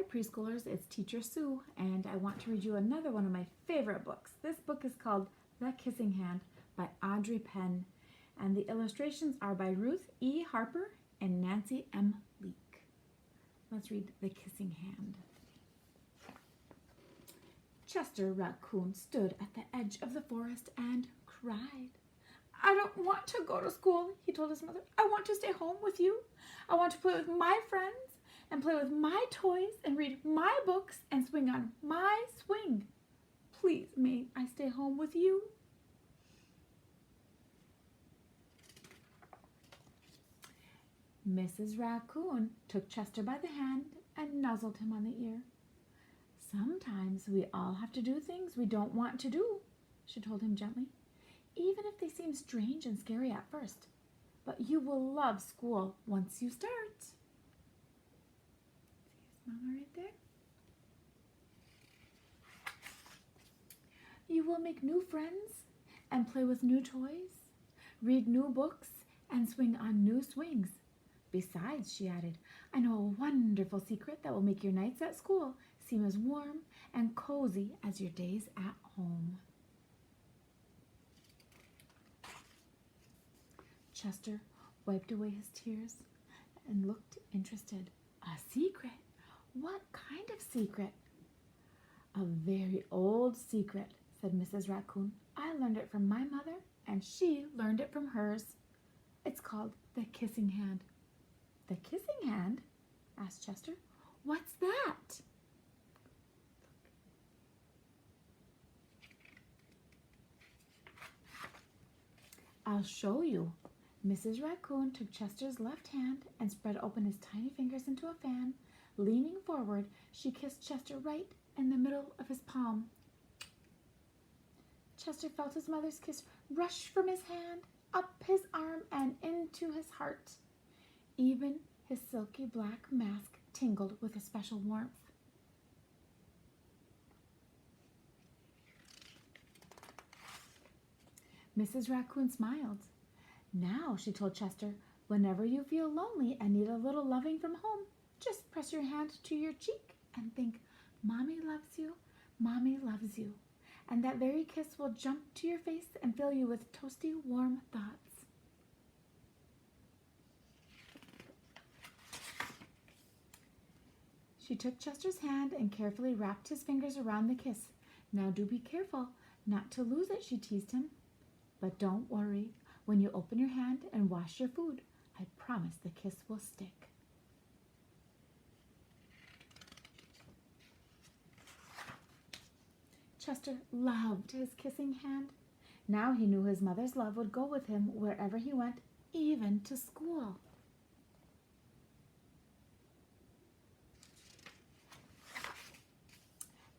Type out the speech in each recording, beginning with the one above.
preschoolers, it's Teacher Sue, and I want to read you another one of my favorite books. This book is called The Kissing Hand by Audrey Penn, and the illustrations are by Ruth E. Harper and Nancy M. Leake. Let's read The Kissing Hand. Chester Raccoon stood at the edge of the forest and cried. "I don't want to go to school," he told his mother. "I want to stay home with you. I want to play with my friends and play with my toys and read my books and swing on my swing. Please, may I stay home with you?" Mrs. Raccoon took Chester by the hand and nuzzled him on the ear. "Sometimes we all have to do things we don't want to do," she told him gently, "even if they seem strange and scary at first. But you will love school once you start." See his mama right there? "You will make new friends and play with new toys, read new books, and swing on new swings. Besides," she added, "I know a wonderful secret that will make your nights at school seem as warm and cozy as your days at home." Chester wiped away his tears and looked interested. "A secret? What kind of secret?" "A very old secret," said Mrs. Raccoon. "I learned it from my mother, and she learned it from hers. It's called the kissing hand." "The kissing hand?" asked Chester. "What's that?" "I'll show you." Mrs. Raccoon took Chester's left hand and spread open his tiny fingers into a fan. Leaning forward, she kissed Chester right in the middle of his palm. Chester felt his mother's kiss rush from his hand, up his arm, and into his heart. Even his silky black mask tingled with a special warmth. Mrs. Raccoon smiled. "Now," she told Chester, "whenever you feel lonely and need a little loving from home, just press your hand to your cheek and think, 'Mommy loves you, Mommy loves you.' And that very kiss will jump to your face and fill you with toasty, warm thoughts." She took Chester's hand and carefully wrapped his fingers around the kiss. "Now do be careful not to lose it," she teased him. "But don't worry. When you open your hand and wash your food, I promise the kiss will stick." Chester loved his kissing hand. Now he knew his mother's love would go with him wherever he went, even to school.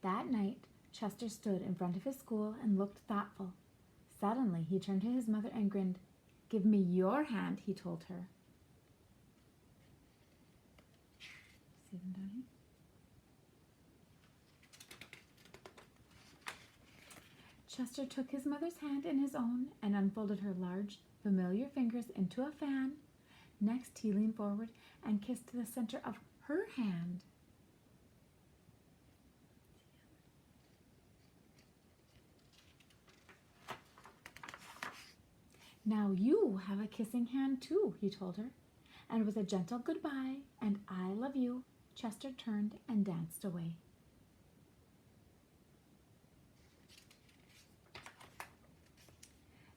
That night, Chester stood in front of his school and looked thoughtful. Suddenly, he turned to his mother and grinned. "Give me your hand," he told her. See them down here? Chester took his mother's hand in his own and unfolded her large, familiar fingers into a fan. Next, he leaned forward and kissed the center of her hand. "Now you have a kissing hand too," he told her. And with a gentle goodbye and "I love you," Chester turned and danced away.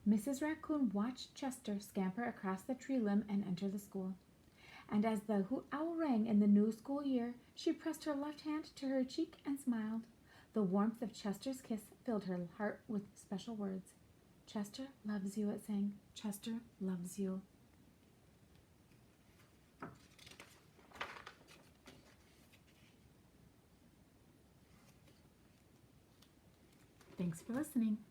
Mrs. Raccoon watched Chester scamper across the tree limb and enter the school. And as the hoot owl rang in the new school year, she pressed her left hand to her cheek and smiled. The warmth of Chester's kiss filled her heart with special words. "Chester loves you," it sang. "Chester loves you." Thanks for listening.